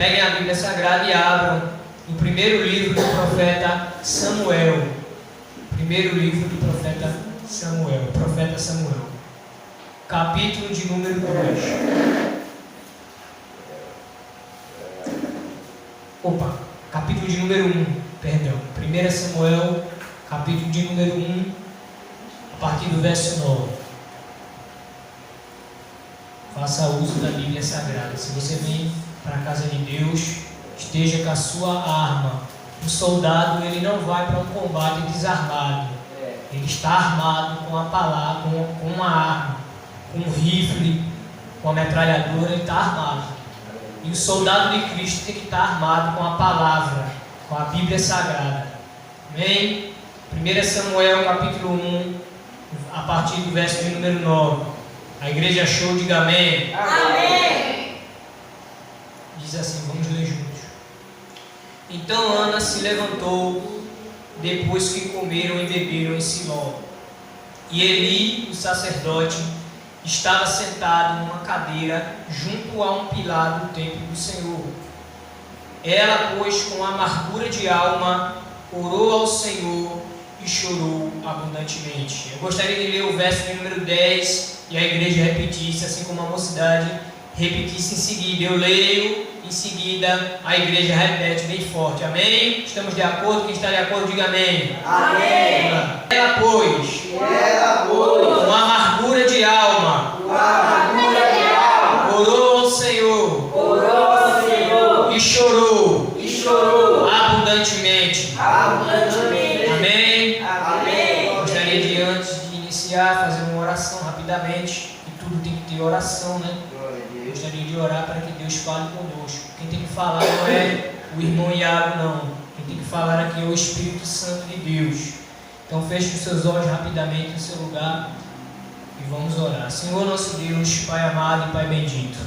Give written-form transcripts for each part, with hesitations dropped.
Peguem a Bíblia Sagrada e abram no primeiro livro do profeta Samuel. Primeiro livro do profeta Samuel. Capítulo de número 2. Capítulo de número 1, perdão. 1 Samuel, capítulo de número 1, a partir do verso 9. Faça uso da Bíblia Sagrada. Se você vem para a casa de Deus, esteja com a sua arma. O soldado, ele não vai para um combate desarmado. Ele está armado com a palavra, com uma arma, com um rifle, com a metralhadora, ele está armado. E o soldado de Cristo tem que estar armado com a palavra, com a Bíblia Sagrada. Amém? 1 Samuel, capítulo 1, a partir do verso de número 9. A igreja achou, diga amém. Amém. Diz assim, vamos ler juntos. Então Ana se levantou depois que comeram e beberam em Siló. E Eli, o sacerdote, estava sentado numa cadeira junto a um pilar do templo do Senhor. Ela, pois, com amargura de alma, orou ao Senhor e chorou abundantemente. Eu gostaria de ler o verso de número 10 e a igreja repetisse, assim como a mocidade repetisse em seguida. Eu leio, em seguida a igreja repete bem forte. Amém? Estamos de acordo? Quem está de acordo, diga amém. Amém. Ela, pois, com amargura de alma, orou ao Senhor, e chorou abundantemente. Amém? Gostaria de, antes de iniciar, fazer uma oração rapidamente. E tudo tem que ter oração, né? Gostaria de orar para que Deus fale conosco. Quem tem que falar não é o irmão Iago, não. Quem tem que falar aqui é o Espírito Santo de Deus. Então feche os seus olhos rapidamente no seu lugar e vamos orar. Senhor nosso Deus, Pai amado e Pai bendito,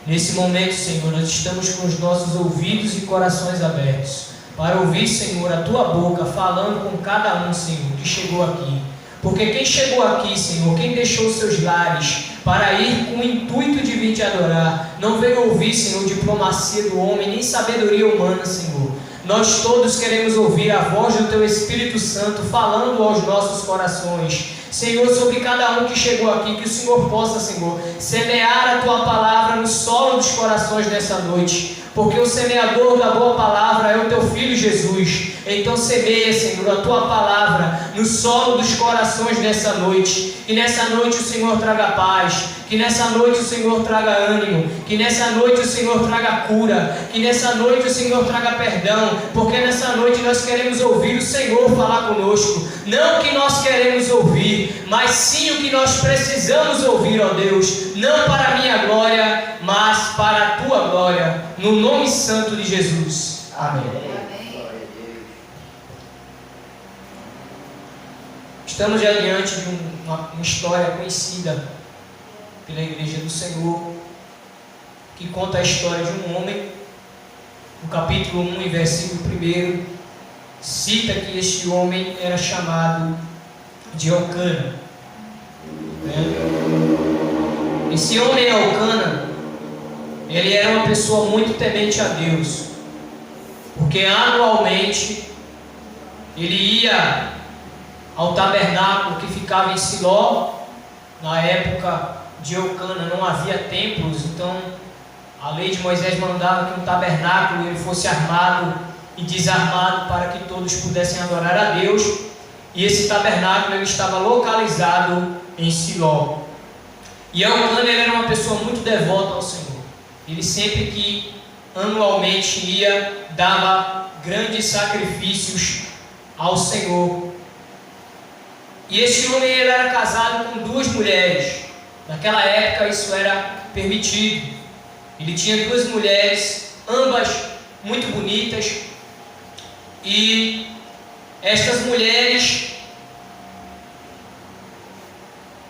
nesse momento, Senhor, nós estamos com os nossos ouvidos e corações abertos para ouvir, Senhor, a Tua boca falando com cada um, Senhor, que chegou aqui. Porque quem chegou aqui, Senhor, quem deixou os seus lares para ir com o intuito de vir te adorar, não veio ouvir, Senhor, diplomacia do homem, nem sabedoria humana, Senhor. Nós todos queremos ouvir a voz do Teu Espírito Santo falando aos nossos corações. Senhor, sobre cada um que chegou aqui, que o Senhor possa, Senhor, semear a Tua palavra no solo dos corações nessa noite. Porque o semeador da boa palavra é o Teu Filho Jesus. Então semeia, Senhor, a Tua palavra no solo dos corações nessa noite. Que nessa noite o Senhor traga paz. Que nessa noite o Senhor traga ânimo. Que nessa noite o Senhor traga cura. Que nessa noite o Senhor traga perdão. Porque nessa noite nós queremos ouvir o Senhor falar conosco. Não o que nós queremos ouvir, mas sim o que nós precisamos ouvir, ó Deus. Não para a minha glória, mas para a Tua glória. No nome santo de Jesus. Amém. Estamos já diante de uma história conhecida pela Igreja do Senhor, que conta a história de um homem. No capítulo 1, em versículo 1, cita que este homem era chamado de Elcana. Esse homem Elcana, ele era uma pessoa muito temente a Deus, porque anualmente ele ia ao tabernáculo que ficava em Siló. Na época de Elcana não havia templos, então a lei de Moisés mandava que um tabernáculo ele fosse armado e desarmado para que todos pudessem adorar a Deus. E esse tabernáculo ele estava localizado em Siló. E Elcana ele era uma pessoa muito devota ao Senhor. Ele sempre que anualmente ia, dava grandes sacrifícios ao Senhor. E este homem ele era casado com 2 mulheres. Naquela época isso era permitido. Ele tinha 2 mulheres, ambas muito bonitas. E estas mulheres,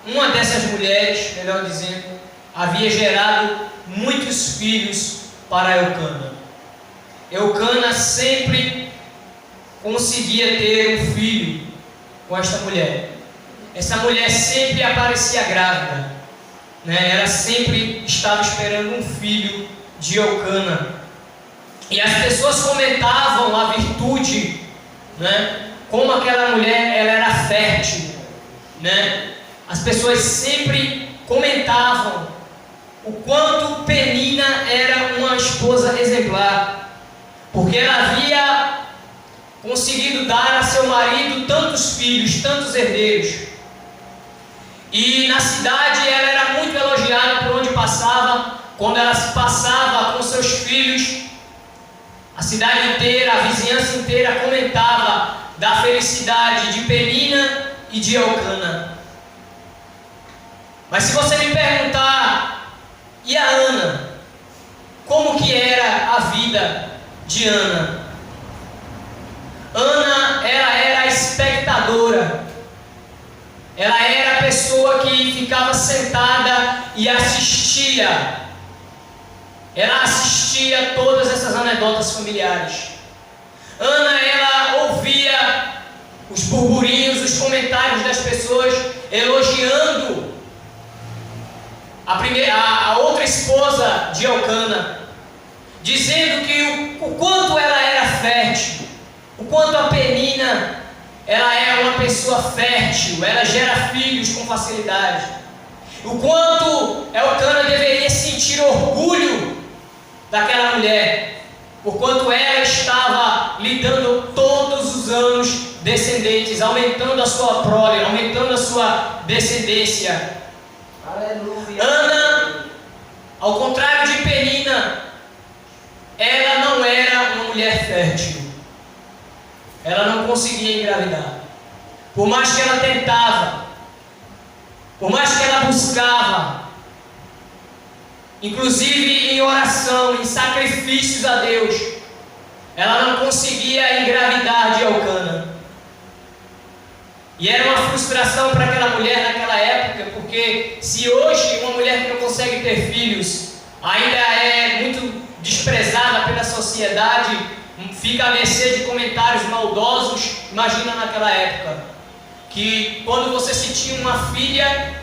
uma dessas mulheres, melhor dizendo, havia gerado muitos filhos para Elcana. Elcana sempre conseguia ter um filho com esta mulher. Essa mulher sempre aparecia grávida, né? Ela sempre estava esperando um filho de Elcana. E as pessoas comentavam a virtude, né? Como aquela mulher ela era fértil, né? As pessoas sempre comentavam o quanto Penina era uma esposa exemplar, porque ela havia conseguido dar a seu marido tantos filhos, tantos herdeiros. E na cidade ela era muito elogiada por onde passava. Quando ela se passava com seus filhos, a cidade inteira, a vizinhança inteira comentava da felicidade de Penina e de Elcana. Mas se você me perguntar, e a Ana? Como que era a vida de Ana? Ana, ela era a espectadora. Ela era a pessoa que ficava sentada e assistia. Ela assistia todas essas anedotas familiares. Ana, ela ouvia os burburinhos, os comentários das pessoas elogiando a outra esposa de Elcana, dizendo que o quanto ela era fértil, o quanto a Penina ela é uma pessoa fértil, ela gera filhos com facilidade, o quanto Elcana deveria sentir orgulho daquela mulher, por quanto ela estava lhe dando todos os anos descendentes, aumentando a sua prole, aumentando a sua descendência. Aleluia. Ana, ao contrário de Penina, ela não era uma mulher fértil. Ela não conseguia engravidar. Por mais que ela tentava, por mais que ela buscava, inclusive em oração, em sacrifícios a Deus, ela não conseguia engravidar de Elcana. E era uma frustração para aquela mulher naquela época, porque se hoje uma mulher que não consegue ter filhos ainda é muito desprezada pela sociedade, fica à mercê de comentários maldosos, imagina naquela época, que quando você se tinha uma filha,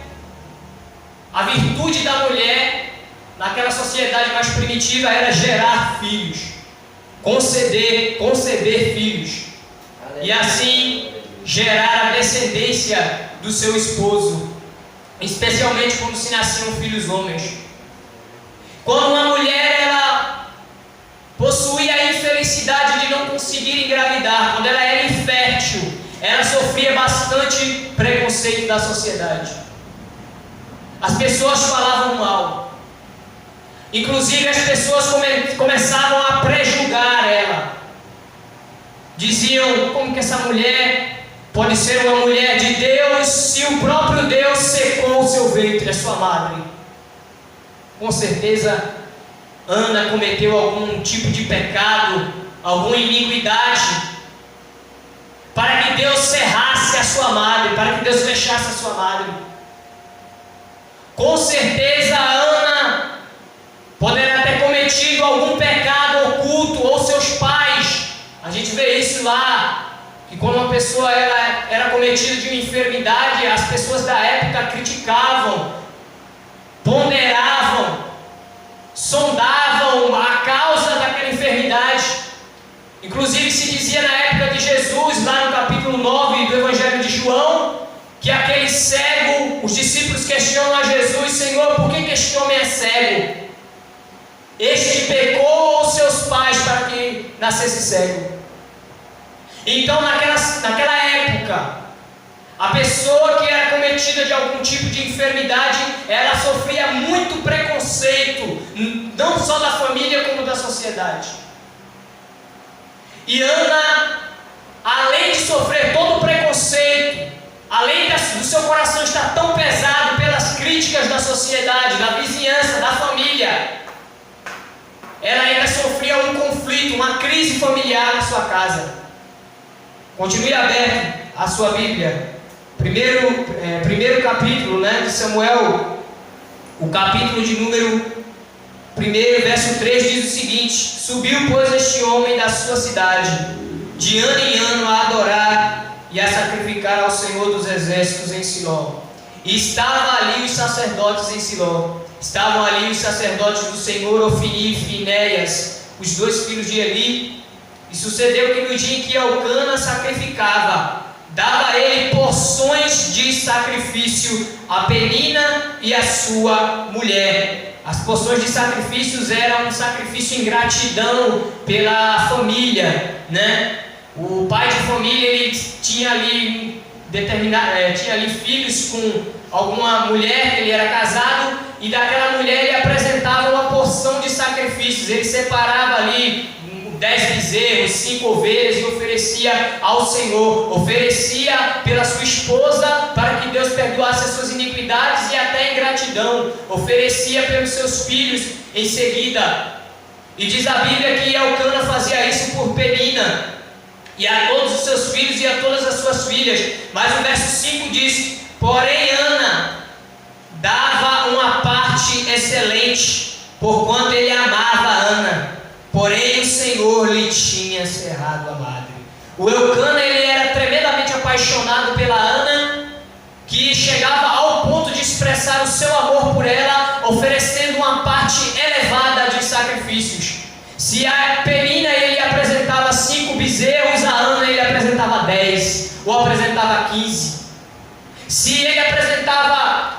a virtude da mulher naquela sociedade mais primitiva era gerar filhos, conceber filhos, e assim gerar a descendência do seu esposo, especialmente quando se nasciam filhos homens. Quando uma mulher ela possuía a infelicidade de não conseguir engravidar, quando ela era infértil, ela sofria bastante preconceito da sociedade. As pessoas falavam mal. Inclusive as pessoas começavam a prejulgar ela. Diziam: como que essa mulher pode ser uma mulher de Deus se o próprio Deus secou o seu ventre, a sua madre? Com certeza Ana cometeu algum tipo de pecado, alguma iniquidade, para que Deus cerrasse a sua madre, para que Deus fechasse a sua madre. Com certeza Ana poderá ter cometido algum pecado oculto, ou seus pais. A gente vê isso lá, que quando uma pessoa era cometida de uma enfermidade, as pessoas da época criticavam, ponderavam, sondavam a causa daquela enfermidade. Inclusive se dizia na época de Jesus, lá no capítulo 9 do Evangelho de João, que aquele cego, os discípulos questionam a Jesus: Senhor, por que este homem é cego? Este pecou ou seus pais para que nascesse cego? Então naquela época, a pessoa que era cometida de algum tipo de enfermidade, ela sofria muito preconceito, não só da família como da sociedade. E Ana, além de sofrer todo o preconceito, além do seu coração estar tão pesado pelas críticas da sociedade, da vizinhança, da família, ela ainda sofria um conflito, uma crise familiar na sua casa. Continue aberto a sua Bíblia. Primeiro capítulo, de Samuel, o capítulo de número 1, verso 3 diz o seguinte: subiu, pois, este homem da sua cidade, de ano em ano, a adorar e a sacrificar ao Senhor dos exércitos em Siló. E estavam ali os sacerdotes em Siló. Estavam ali os sacerdotes do Senhor, Ofni e Finéias, os 2 filhos de Eli. E sucedeu que no dia em que Elcana sacrificava, dava a ele porções de sacrifício a Penina e a sua mulher. As porções de sacrifícios eram um sacrifício em gratidão pela família, né? O pai de família, ele tinha ali filhos com alguma mulher que ele era casado, e daquela mulher ele apresentava uma porção de sacrifícios. Ele separava ali 10 bezerros, 5 ovelhas e oferecia ao Senhor. Oferecia pela sua esposa para que Deus perdoasse as suas iniquidades e até em gratidão. Oferecia pelos seus filhos em seguida. E diz a Bíblia que Elcana fazia isso por Penina e a todos os seus filhos e a todas as suas filhas. Mas o verso 5 diz: porém Ana dava uma parte excelente, porquanto ele amava Ana. Porém o Senhor lhe tinha cerrado a madre. O Elcana, ele era tremendamente apaixonado pela Ana, que chegava ao ponto de expressar o seu amor por ela, oferecendo uma parte elevada de sacrifícios. Se a Penina ele apresentava 5 bezerros, a Ana ele apresentava 10, ou apresentava 15. Se ele apresentava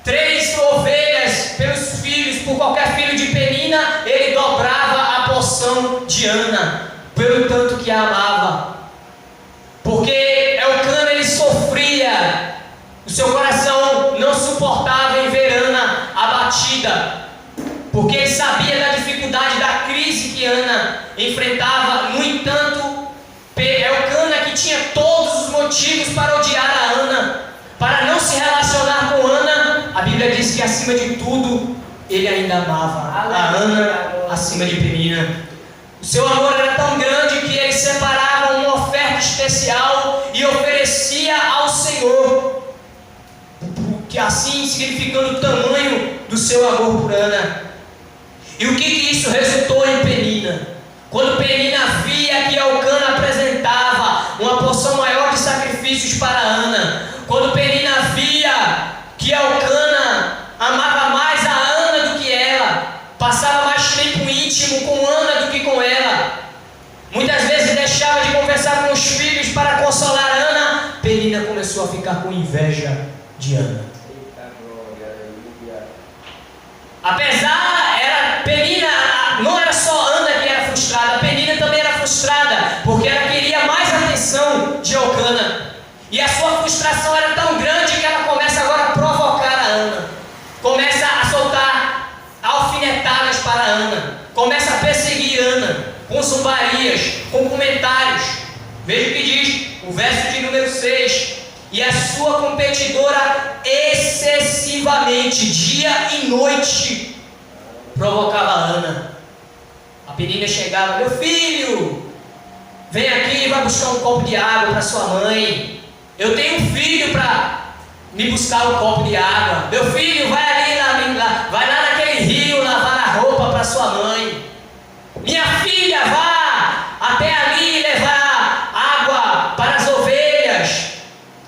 3 ovelhas pelos filhos, por qualquer filho de Penina, ele dobrava a porção de Ana, pelo tanto que a amava. Porque Elcana, ele sofria, o seu coração não suportava em ver Ana abatida, porque ele sabia da dificuldade, da crise que Ana enfrentava. No entanto, Elcana, que tinha todos os motivos para odiar a Ana, para não se relacionar com Ana, a Bíblia diz que acima de tudo, ele ainda amava a Ana acima de Penina. O seu amor era tão grande que ele separava uma oferta especial e oferecia ao Senhor, que assim significando o tamanho do seu amor por Ana. E o que isso resultou em Penina? Quando Penina via que Elcana apresentava uma porção maior de sacrifícios para Ana, quando Penina via que Elcana amava mais a Ana do que ela, passava mais tempo íntimo com Ana do que com ela, muitas vezes deixava de conversar com os filhos para consolar Ana, Penina começou a ficar com inveja de Ana. Apesar, Penina, não era só Ana que era frustrada, Penina também era frustrada, porque ela queria mais atenção de Elcana. E a sua frustração era tão grande que ela começa agora a provocar a Ana. Começa a soltar alfinetadas para Ana. Começa a perseguir Ana com zombarias, com comentários. Veja o que diz o verso de número 6. E a sua competidora excessivamente, dia e noite, provocava a Ana. A Penina chegava: meu filho, vem aqui e vai buscar um copo de água para sua mãe. Eu tenho um filho para me buscar um copo de água. Meu filho, vai ali, vai lá naquele rio lavar a roupa para sua mãe. Minha filha, vá até ali levar água para as ovelhas.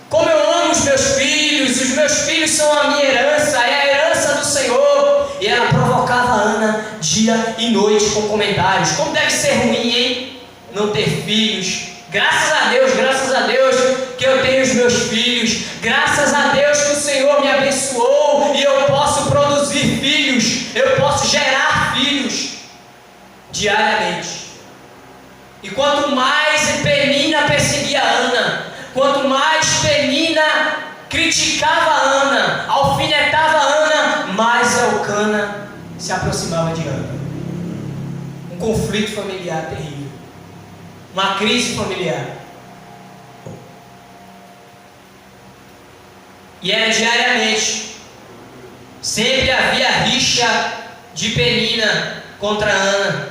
Como eu amo os meus filhos são a minha herança, é a herança do Senhor. E ela provocava a Ana dia e noite com comentários. Como deve ser ruim, hein? Não ter filhos. Graças a Deus que eu tenho os meus filhos. Graças a Deus que o Senhor me abençoou e eu posso produzir filhos. Eu posso gerar filhos diariamente. E quanto mais Penina perseguia Ana, quanto mais Penina criticava Ana, alfinetava Ana, mais Elcana se aproximava de Ana. Um conflito familiar terrível. Uma crise familiar. E era diariamente. Sempre havia rixa de Penina contra Ana.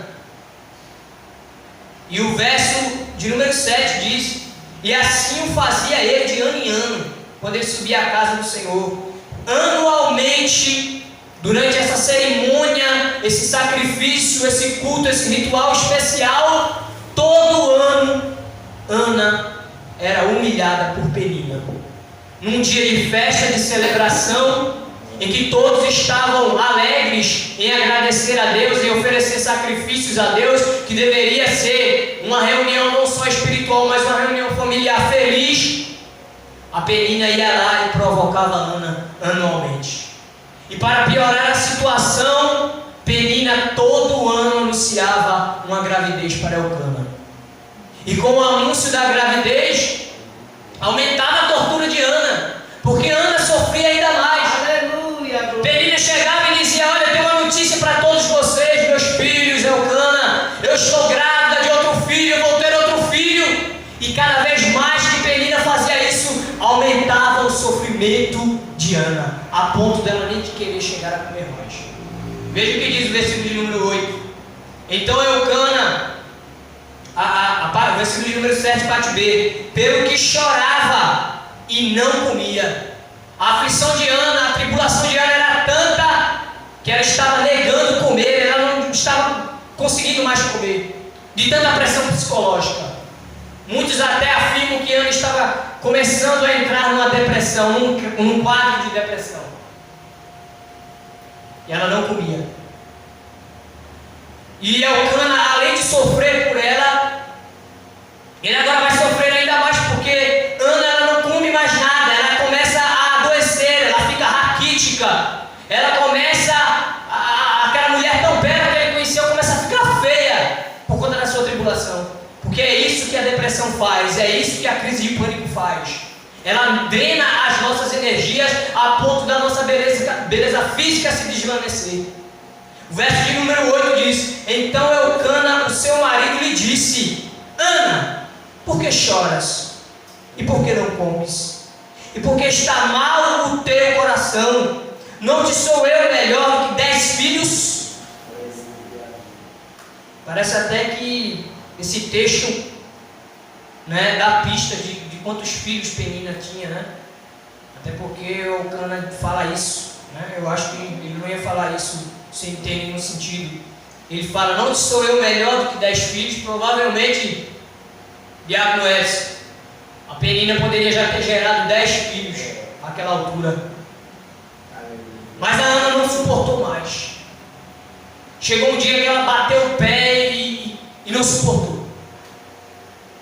E o verso de número 7 diz: e assim o fazia ele de ano em ano, quando ele subia à casa do Senhor. Anualmente, durante essa cerimônia, esse sacrifício, esse culto, esse ritual especial, todo ano, Ana era humilhada por Penina. Num dia de festa, de celebração, em que todos estavam alegres em agradecer a Deus, em oferecer sacrifícios a Deus, que deveria ser uma reunião não só espiritual, mas uma reunião familiar feliz, a Penina ia lá e provocava Ana anualmente. E para piorar a situação, Penina todo ano anunciava uma gravidez para Elcana. E com o anúncio da gravidez, aumentava a tortura de Ana, porque Ana sofria ainda mais. Aleluia. Penina chegava e dizia: olha, eu tenho uma notícia para todos vocês, meus filhos, Elcana, eu estou grávida de outro filho, eu vou ter outro filho. E cada vez mais que Penina fazia isso, aumentava o sofrimento de Ana, a ponto dela nem querer chegar a comer mais. Veja o que diz o versículo de número 8. Então Elcana, o versículo de número 7, parte B, pelo que chorava e não comia. A aflição de Ana, a tribulação de Ana era tanta que ela estava negando comer, ela não estava conseguindo mais comer, de tanta pressão psicológica. Muitos até afirmam que Ana estava começando a entrar numa depressão, num quadro de depressão. E ela não comia. E Elcana, além de sofrer por ela, ele agora vai sofrer ainda mais, porque Ana ela não come mais nada, ela começa a adoecer, ela fica raquítica, ela começa, aquela mulher tão bela que ele conheceu, começa a ficar feia por conta da sua tribulação. Porque é isso que a depressão faz, é isso que a crise de pânico faz. Ela drena as nossas energias a ponto da nossa beleza física se desvanecer. O verso de número 8 diz: então Elcana, o seu marido, lhe disse: Ana, por que choras? E por que não comes? E por que está mal o teu coração? Não te sou eu melhor do que 10 filhos? Parece até que esse texto, né, dá pista de quantos filhos Penina tinha, né? Até porque Elcana fala isso, né? Eu acho que ele não ia falar isso sem ter nenhum sentido. Ele fala: não sou eu melhor do que 10 filhos. Provavelmente, diabo é esse. A Penina poderia já ter gerado 10 filhos àquela altura. Mas a Ana não suportou mais. Chegou um dia que ela bateu o pé e não suportou.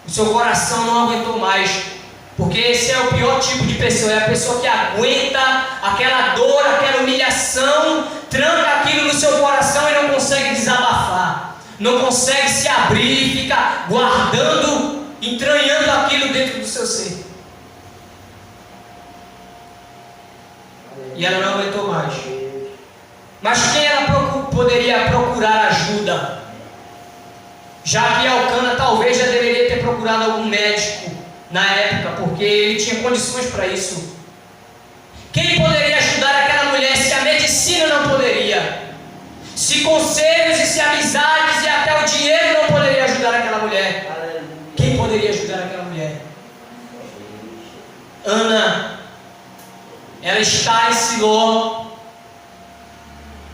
O seu coração não aguentou mais. Porque esse é o pior tipo de pessoa. É a pessoa que aguenta aquela dor, aquela humilhação, tranca aquilo no seu coração e não consegue desabafar, não consegue se abrir, fica guardando, entranhando aquilo dentro do seu ser. E ela não aguentou mais. Mas quem ela poderia procurar ajuda? Já que Elcana talvez já deveria ter procurado algum médico na época, porque ele tinha condições para isso. Quem poderia ajudar aquela mulher se a medicina não poderia? Se conselhos e se amizades e até o dinheiro não poderia ajudar aquela mulher? Quem poderia ajudar aquela mulher? Ana, ela está em Siló,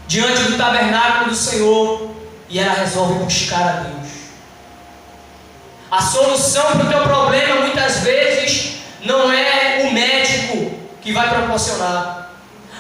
diante do tabernáculo do Senhor, e ela resolve buscar a Deus. A solução para o teu problema muitas vezes não é o médico que vai proporcionar.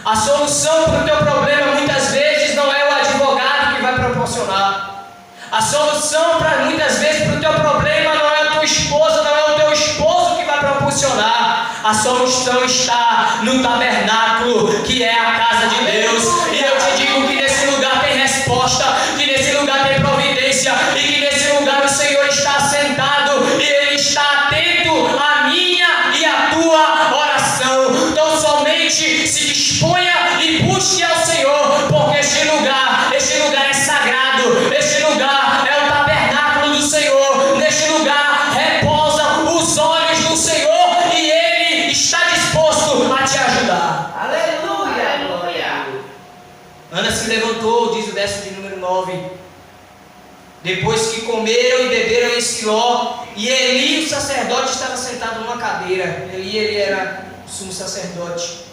A solução para o teu problema muitas vezes não é o advogado que vai proporcionar. A solução muitas vezes para o teu problema não é a tua esposa, não é o teu esposo que vai proporcionar. A solução está no tabernáculo, que é a casa de Deus. E eu te digo que nesse lugar tem resposta, que nesse lugar tem providência, e que nesse lugar o Senhor está sentado e Ele está atento à minha e à tua oração. Então somente se disponha e busque ao Senhor, porque este lugar é sagrado, este lugar é o tabernáculo do Senhor, neste lugar repousa os olhos do Senhor e Ele está disposto a te ajudar. Aleluia, aleluia. Ana se levantou, diz o verso de número 9, depois que comeram e beberam em Siló, e Eli, o sacerdote, estava sentado numa cadeira. Ele era o sumo sacerdote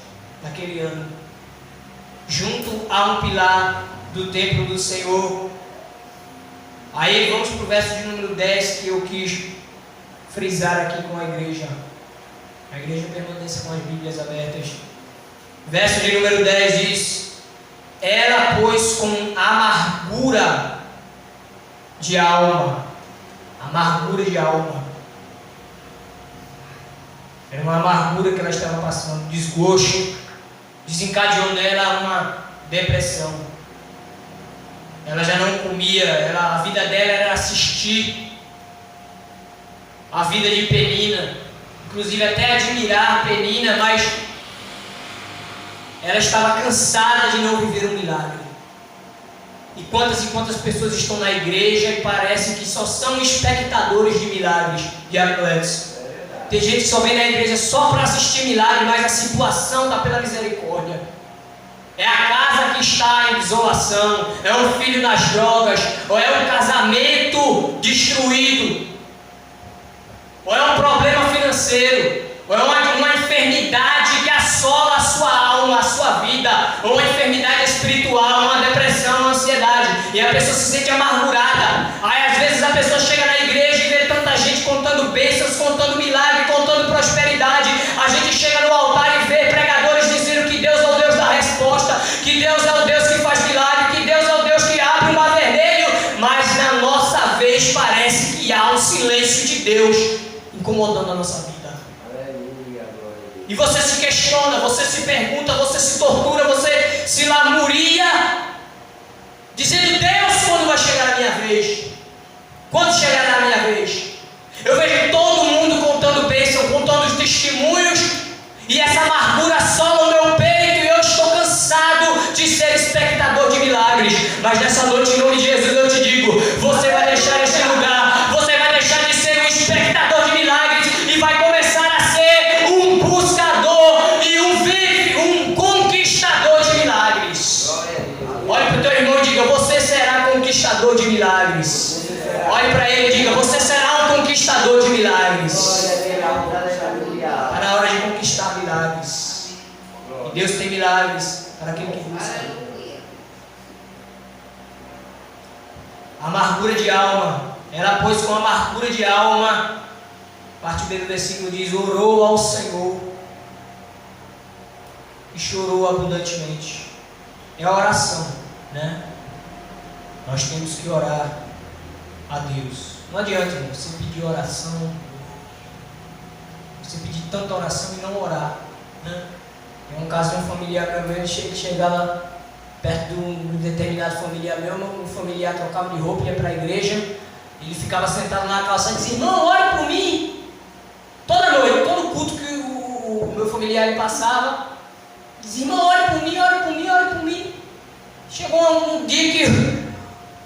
naquele ano, junto a um pilar do templo do Senhor. Aí vamos para o verso de número 10, que eu quis frisar aqui com a igreja. A igreja permanece com as Bíblias abertas. Verso de número 10 diz: ela, pois, com amargura de alma, era uma amargura que ela estava passando, desgosto, desencadeou nela uma depressão. Ela já não comia, a vida dela era assistir a vida de Penina, inclusive até admirar a Penina, mas ela estava cansada de não viver um milagre. E quantas pessoas estão na igreja e parece que só são espectadores de milagres, de Edson. Tem gente que só vem na igreja só para assistir milagre, mas a situação está pela misericórdia. É a casa que está em desolação, é um filho nas drogas, ou é um casamento destruído, ou é um problema financeiro, ou é uma enfermidade que assola a sua alma, a sua vida, ou uma enfermidade espiritual, uma depressão, uma ansiedade, e a pessoa se sente amargurada. Aí às vezes a pessoa chega na igreja e vê tanta gente contando bênçãos, contando milagre, contando prosperidade. A gente chega no altar e vê pregadores dizendo que Deus é o Deus da resposta, que Deus é o Deus que faz milagre, que Deus é o Deus que abre o mar vermelho, mas na nossa vez parece que há um silêncio de Deus incomodando a nossa vida. E você se questiona, você se pergunta, você se tortura, você se lamuria, dizendo: Deus, quando vai chegar a minha vez? Quando chegará a minha vez? Eu vejo todo mundo contando bênção, contando os testemunhos, e essa amargura assola o meu peito, e eu estou cansado de ser espectador de milagres. Mas nessa noite, em nome de Jesus, eu te digo: você vai deixar esse lugar, você vai deixar de ser um espectador de milagres e vai começar a ser um buscador e um conquistador de milagres. Olhe para o teu irmão e diga: você será conquistador de milagres. Olhe para ele e diga: você será um conquistador de milagres. Está na hora de conquistar milagres. E Deus tem milagres para aquele que busca. Amargura de alma. Ela, pois, com amargura de alma, parte B do versículo diz: orou ao Senhor e chorou abundantemente. É a oração, né? Nós temos que orar a Deus. Não adianta, irmão, você pedir oração, você pedir tanta oração e não orar, né? Tem um caso de um familiar meu, ele chegava perto de um determinado familiar meu, um familiar trocava de roupa, ia para a igreja, ele ficava sentado na calçada e dizia: irmão, ore por mim. Toda noite, todo culto que o meu familiar ele passava, dizia: irmão, ore por mim, ore por mim, ore por mim. Chegou um dia que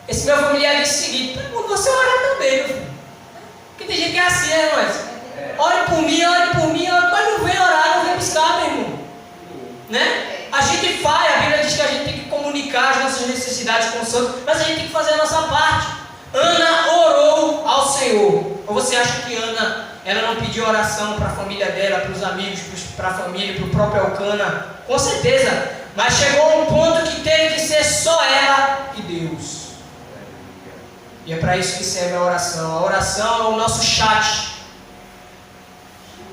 esse meu familiar disse o seguinte: você orar também, meu filho. Porque tem gente que é assim, né, irmãos? Ore por mim, mas não vem orar, não vem buscar, meu irmão. Né? A gente faz, a Bíblia diz que a gente tem que comunicar as nossas necessidades com o Santo, mas a gente tem que fazer a nossa parte. Ana orou ao Senhor. Ou você acha que Ana, ela não pediu oração para a família dela, para os amigos, para a família, para o próprio Elcana? Com certeza. Mas chegou a um ponto que teve que ser só ela e Deus. E é para isso que serve a oração. A oração é o nosso chat.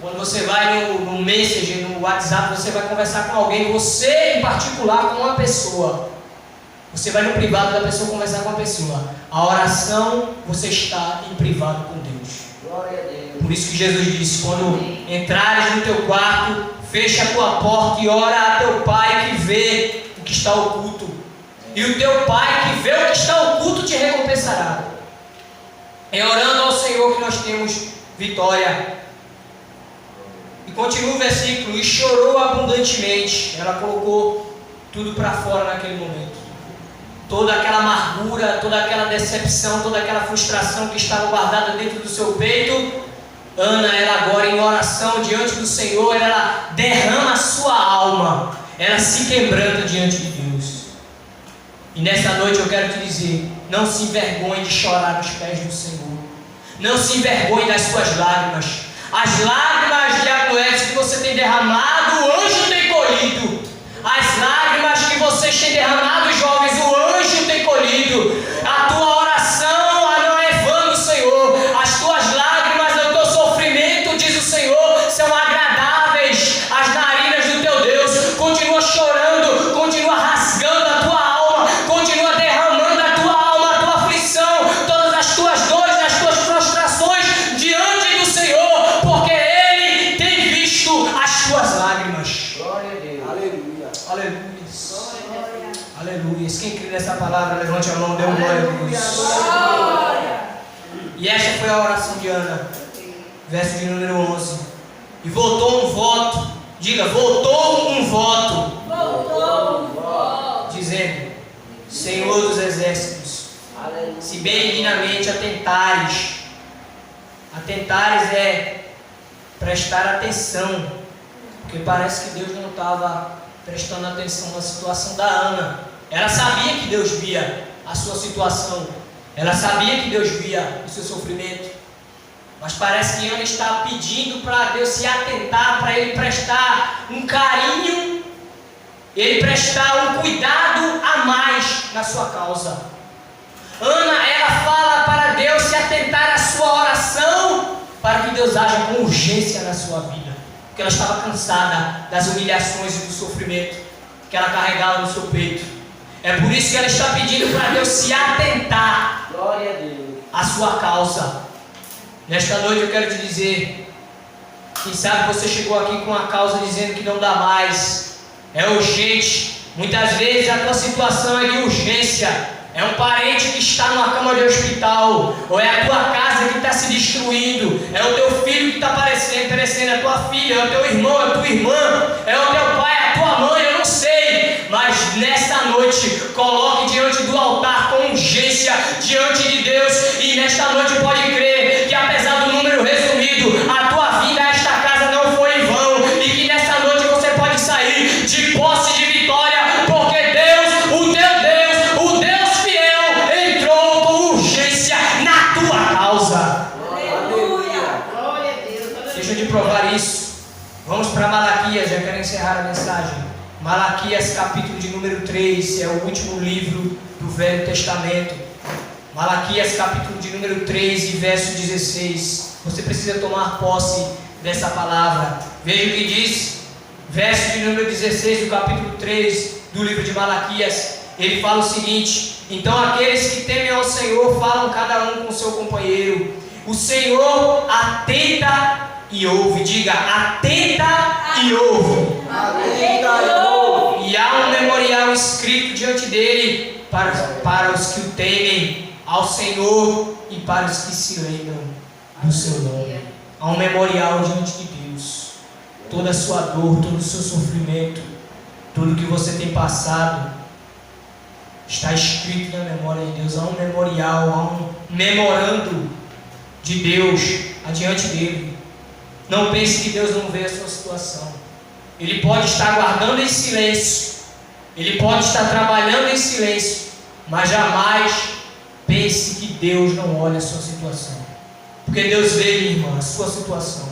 Quando você vai no Messenger, no WhatsApp, você vai conversar com alguém, você em particular com uma pessoa. Você vai no privado da pessoa conversar com a pessoa. A oração, você está em privado com Deus. Glória a Deus. Por isso que Jesus disse: quando entrares no teu quarto, fecha a tua porta e ora a teu Pai que vê o que está oculto. E o teu Pai que vê o que está oculto te recompensará. É orando ao Senhor que nós temos vitória. E continua o versículo: e chorou abundantemente. Ela colocou tudo para fora naquele momento. Toda aquela amargura, toda aquela decepção, toda aquela frustração que estava guardada dentro do seu peito, Ana, ela agora em oração diante do Senhor, ela derrama a sua alma, ela se quebranta diante de Deus. E nessa noite eu quero te dizer: não se envergonhe de chorar nos pés do Senhor. Não se envergonhe das suas lágrimas. As lágrimas de Edson que você tem derramado, o anjo tem colhido. As lágrimas que vocês têm derramado, jovens, o anjo tem colhido. A tua oração não é vã no Senhor. As tuas lágrimas, o teu sofrimento, diz o Senhor, são agradáveis às narinas do teu Deus. Continua E esta foi a oração de Ana, verso de número 11. E voltou um voto, diga, voltou um voto, dizendo: Senhor dos exércitos, se benignamente atentares é prestar atenção, porque parece que Deus não estava prestando atenção na situação da Ana. Ela sabia que Deus via a sua situação, ela sabia que Deus via o seu sofrimento, mas parece que Ana está pedindo para Deus se atentar, para Ele prestar um carinho, Ele prestar um cuidado a mais na sua causa. Ana, ela fala para Deus se atentar à sua oração, para que Deus haja com urgência na sua vida, porque ela estava cansada das humilhações e do sofrimento que ela carregava no seu peito. É por isso que ela está pedindo para Deus se atentar à sua causa. Nesta noite eu quero te dizer, quem sabe você chegou aqui com a causa dizendo que não dá mais, é urgente. Muitas vezes a tua situação é de urgência. É um parente que está numa cama de hospital, ou é a tua casa que está se destruindo, é o teu filho que está perecendo, é a tua filha, é o teu irmão, é a tua irmã, é o teu pai, é a tua mãe, eu não sei. Mas nesta noite, coloque diante do altar com urgência, diante de Deus. E nesta noite pode crer que apesar do número resumido, a tua vinda a esta casa não foi em vão. E que nesta noite você pode sair de posse de vitória, porque Deus, o teu Deus, o Deus fiel, entrou com urgência na tua causa. Aleluia! Glória a Deus. Deixa eu te provar isso. Vamos para Malaquias, já quero encerrar a mensagem. Malaquias capítulo de número 3, é o último livro do Velho Testamento. Malaquias capítulo de número 3 e verso 16. Você precisa tomar posse dessa palavra. Veja o que diz, verso de número 16 do capítulo 3 do livro de Malaquias. Ele fala o seguinte: então aqueles que temem ao Senhor falam cada um com seu companheiro. O Senhor atenta e ouve. Diga, atenta e ouve. E há um memorial escrito diante dele para os que o temem ao Senhor e para os que se lembram do seu nome. Há um memorial diante de Deus. Toda a sua dor, todo o seu sofrimento, tudo que você tem passado está escrito na memória de Deus. Há um memorial, há um memorando de Deus adiante dele. Não pense que Deus não vê a sua situação. Ele pode estar guardando em silêncio, ele pode estar trabalhando em silêncio, mas jamais pense que Deus não olha a sua situação, porque Deus vê, minha irmã, a sua situação.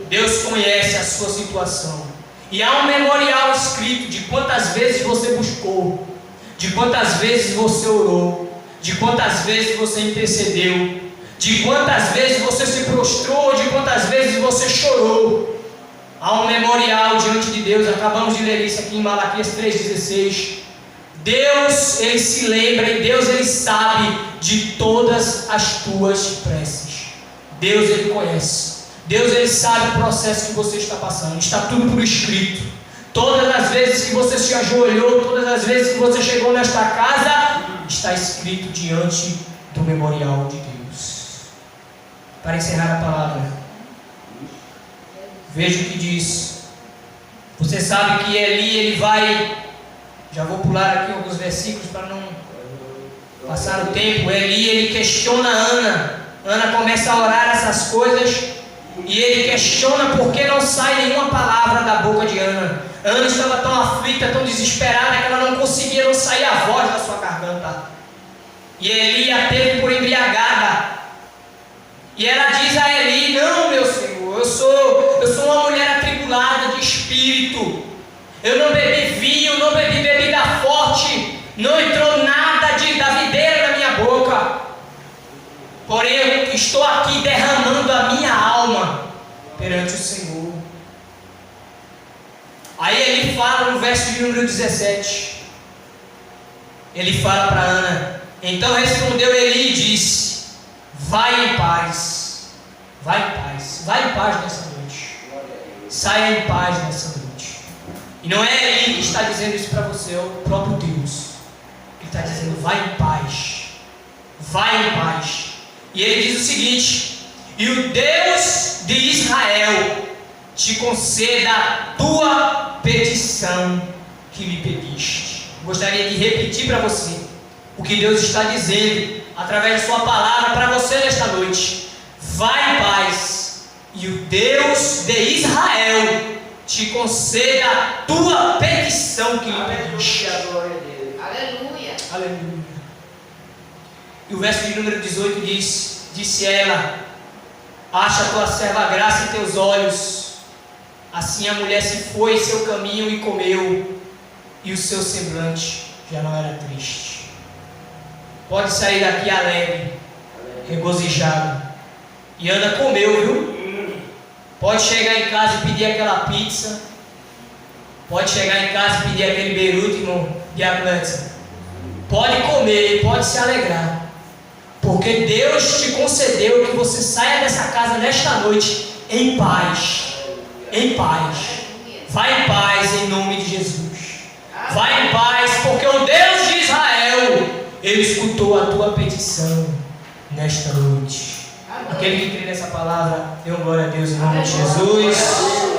Deus conhece a sua situação, e há um memorial escrito de quantas vezes você buscou, de quantas vezes você orou, de quantas vezes você intercedeu, de quantas vezes você se prostrou, de quantas vezes você chorou. Há um memorial diante de Deus. Acabamos de ler isso aqui em Malaquias 3,16. Deus, Ele se lembra e Deus, Ele sabe de todas as tuas preces. Deus, Ele conhece. Deus, Ele sabe o processo que você está passando. Está tudo por escrito. Todas as vezes que você se ajoelhou, todas as vezes que você chegou nesta casa, está escrito diante do memorial de Deus. Para encerrar a palavra, veja o que diz. Você sabe que Eli, ele vai, já vou pular aqui alguns versículos para não passar o tempo. Eli, ele questiona Ana. Ana começa a orar essas coisas e ele questiona por que não sai nenhuma palavra da boca de Ana. Ana estava tão aflita, tão desesperada, que ela não conseguia, não sair a voz da sua garganta. E Eli a teve por embriagada. E ela diz a Eli: não, meu Senhor, eu sou uma mulher atribulada de espírito. Eu não bebi vinho, não bebi bebida forte, não entrou nada da videira na minha boca. Porém, eu estou aqui derramando a minha alma perante o Senhor. Aí ele fala no verso de número 17. Ele fala para Ana: então respondeu Eli e disse: vai em paz, vai em paz nessa noite, saia em paz nessa noite. E não é Eli que está dizendo isso para você, é o próprio Deus. Ele está dizendo: vai em paz, vai em paz. E ele diz o seguinte: e o Deus de Israel te conceda a tua petição que me pediste. Gostaria de repetir para você o que Deus está dizendo através de sua palavra para você nesta noite. Vai em paz, e o Deus de Israel te conceda a tua petição que me pediste. Aleluia. Aleluia. E o verso de número 18 diz: disse ela: acha a tua serva graça em teus olhos. Assim a mulher se foi em seu caminho e comeu, e o seu semblante já não era triste. Pode sair daqui alegre, regozijado. E Ana comeu, viu? Pode chegar em casa e pedir aquela pizza. Pode chegar em casa e pedir aquele beirute, irmão, de Atlanta. Pode comer, pode se alegrar. Porque Deus te concedeu que você saia dessa casa nesta noite em paz. Em paz. Vai em paz em nome de Jesus. Vai em paz, porque o Deus de Israel, Ele escutou a tua petição nesta noite. Aquele que crê nessa palavra, dê uma glória a Deus em nome de Jesus.